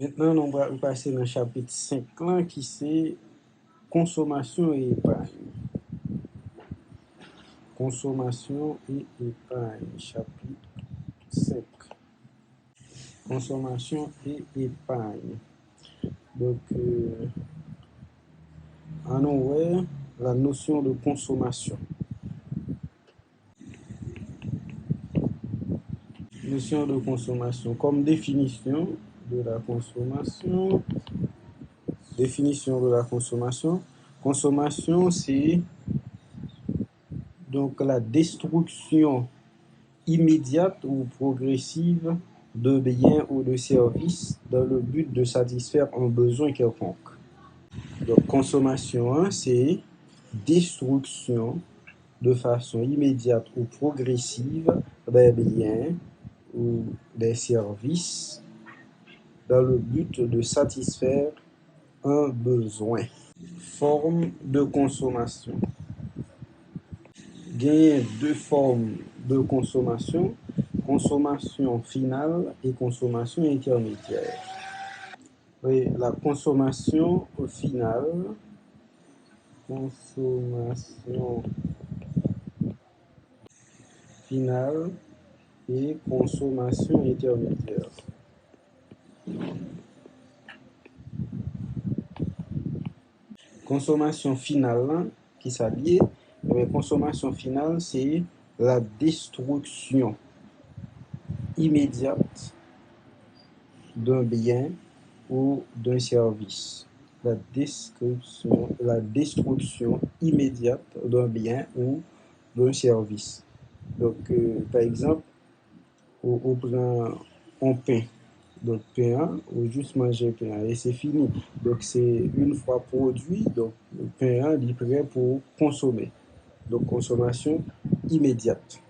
Maintenant, on va passer dans le chapitre 5 là, qui c'est consommation et épargne. Consommation et épargne, chapitre 5. Consommation et épargne. Donc, en ouais, la notion de consommation. Notion de consommation comme définition de la consommation. Définition de la consommation. Consommation, c'est donc la destruction immédiate ou progressive de biens ou de services dans le but de satisfaire un besoin quelconque. Donc, consommation 1, c'est destruction de façon immédiate ou progressive des biens ou des services dans le but de satisfaire un besoin. Forme de consommation. Il y a deux formes de consommation, consommation finale et consommation intermédiaire. Oui, la consommation finale, consommation finale et consommation intermédiaire. Consommation finale, qui s'allie, mais consommation finale, c'est la destruction immédiate d'un bien ou d'un service. La destruction immédiate d'un bien ou d'un service. Donc, par exemple, on prend un pain. Donc, pain, on juste manger pain et c'est fini. Donc, c'est une fois produit, donc le pain est prêt pour consommer. Donc, consommation immédiate.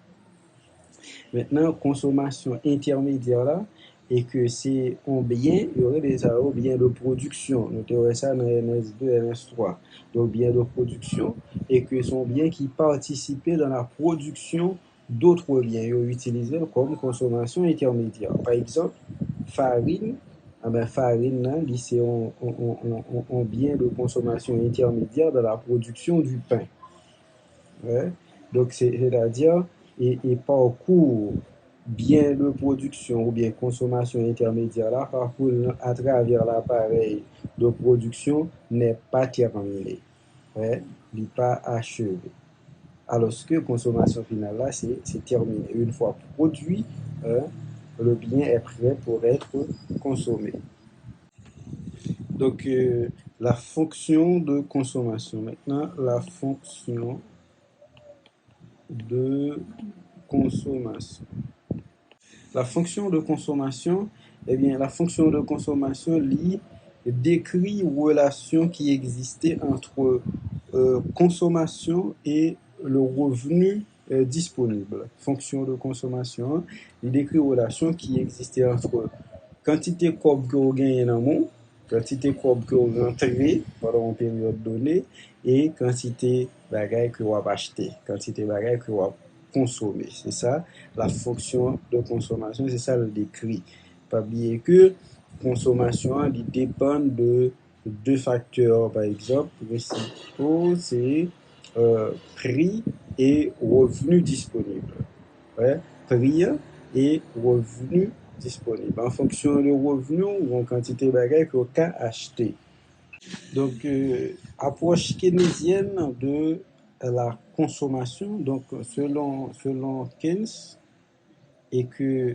Maintenant, consommation intermédiaire là, et que c'est un bien, il y aurait des biens de production. Nous avons ça dans NS2, NS3. Donc, biens de production, et que sont biens qui participaient dans la production d'autres biens. Ils sont utilisés comme consommation intermédiaire. Par exemple, farine. Ah ben, farine, c'est un bien de consommation intermédiaire dans la production du pain. Ouais. Donc, c'est-à-dire, et parcours bien de production ou bien consommation intermédiaire là, parcours à travers l'appareil de production n'est pas terminé. Ouais. Il n'est pas achevé. Alors que consommation finale là, c'est terminé. Une fois produit, le bien est prêt pour être consommé. Donc, la fonction de consommation. Maintenant, la fonction de consommation. La fonction de consommation, eh bien, la fonction de consommation décrit une relation qui existait entre consommation et le revenu disponible. Fonction de consommation, il décrit une relation qui existait entre quantité cob que vous gagnez dans le monde, quantité cob que vous rentrez pendant une période donnée, et quantité bagaille que vous avez acheté, quantité bagaille que vous avez consommé. C'est ça, la fonction de consommation, c'est ça le décrit. Pas oublier que consommation, il dépend de deux facteurs, par exemple, principaux, c'est prix et revenu disponible. Ouais, prix et revenu disponible. En fonction de revenu ou en quantité de bagages qu'on a acheté. Donc, approche keynésienne de la consommation, donc selon Keynes, et que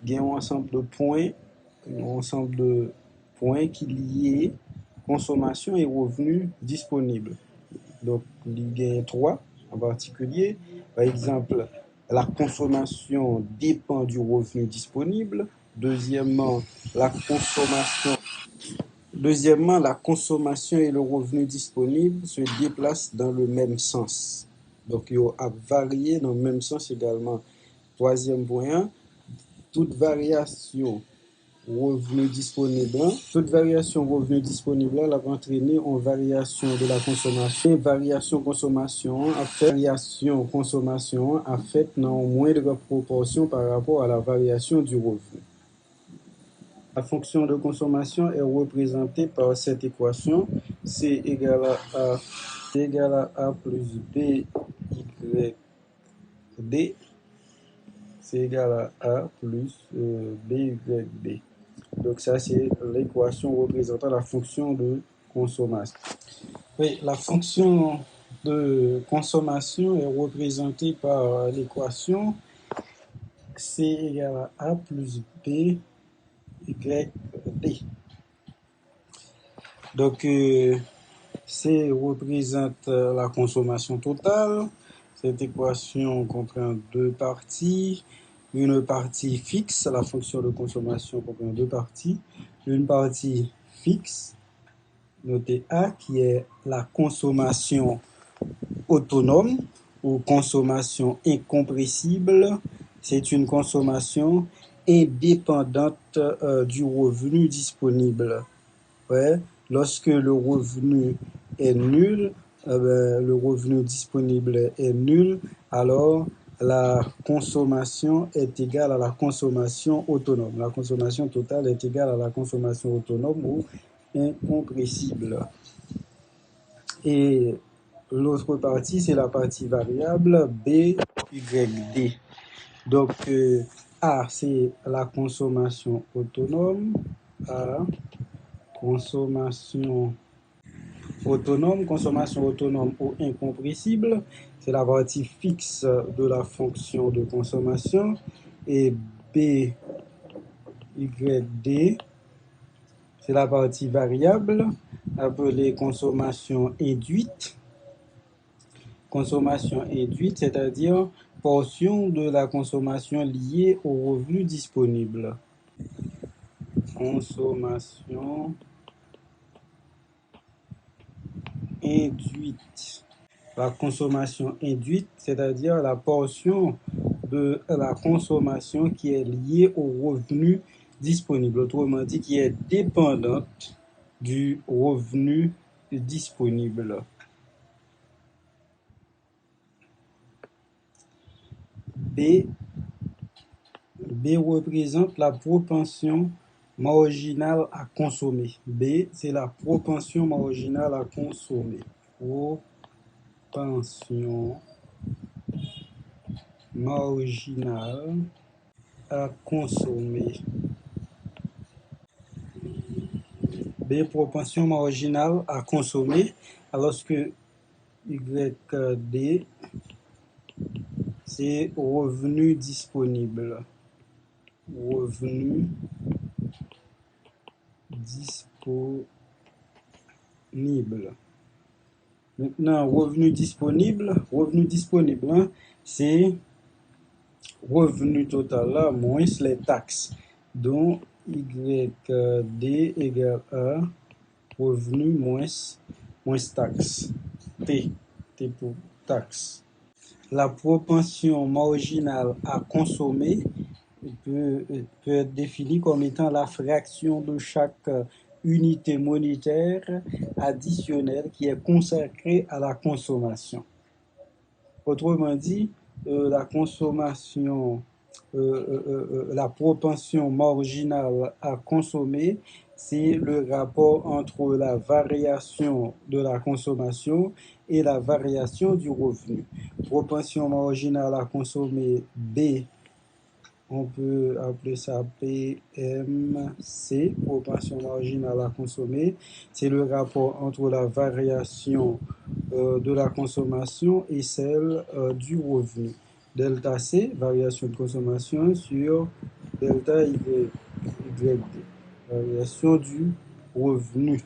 il y a un ensemble de points qui lient consommation et revenu disponible. Donc, il y a trois en particulier. Par exemple, la consommation dépend du revenu disponible. Deuxièmement, la consommation et le revenu disponible se déplacent dans le même sens. Donc, ils ont varié dans le même sens également. Troisième point, toute variation revenu disponible. Toute variation revenu disponible là va entraîner en variation de la consommation. Variation consommation a fait dans moindre proportion par rapport à la variation du revenu. La fonction de consommation est représentée par cette équation. C égale à A plus B Y D. C'est égal à A plus B Y D. Donc ça, c'est l'équation représentant la fonction de consommation. Oui, la fonction de consommation est représentée par l'équation C égale à A plus B Y D. Donc, C représente la consommation totale. Cette équation comprend deux parties. Une partie fixe, la fonction de consommation comprend deux parties. Une partie fixe, notée A, qui est la consommation autonome ou consommation incompressible. C'est une consommation indépendante du revenu disponible. Ouais. Lorsque le revenu est nul, le revenu disponible est nul, alors la consommation est égale à la consommation autonome. La consommation totale est égale à la consommation autonome ou incompressible. Et l'autre partie, c'est la partie variable B, Y, D. Donc, A, c'est la consommation autonome. A, consommation autonome ou incompressible, c'est la partie fixe de la fonction de consommation. Et B, Y, D, c'est la partie variable appelée consommation induite. Consommation induite, c'est-à-dire portion de la consommation liée au revenu disponible. Consommation induite. La consommation induite, c'est-à-dire la portion de la consommation qui est liée au revenu disponible, autrement dit, qui est dépendante du revenu disponible. B représente la propension marginale à consommer. B, c'est la propension marginale à consommer. Propension marginale à consommer. B, propension marginale à consommer, alors que YD, c'est revenu disponible. Revenu disponible. Maintenant, revenu disponible, hein, c'est revenu total là, moins les taxes. Donc, YD égale à revenu moins taxes. T pour taxes. La propension marginale à consommer peut être définie comme étant la fraction de chaque unité monétaire additionnelle qui est consacrée à la consommation. Autrement dit, la consommation, la propension marginale à consommer, c'est le rapport entre la variation de la consommation et la variation du revenu. Propension marginale à consommer B, on peut appeler ça PMC, propension marginale à consommer. C'est le rapport entre la variation de la consommation et celle du revenu. Delta C, variation de consommation sur delta Y, variation du revenu.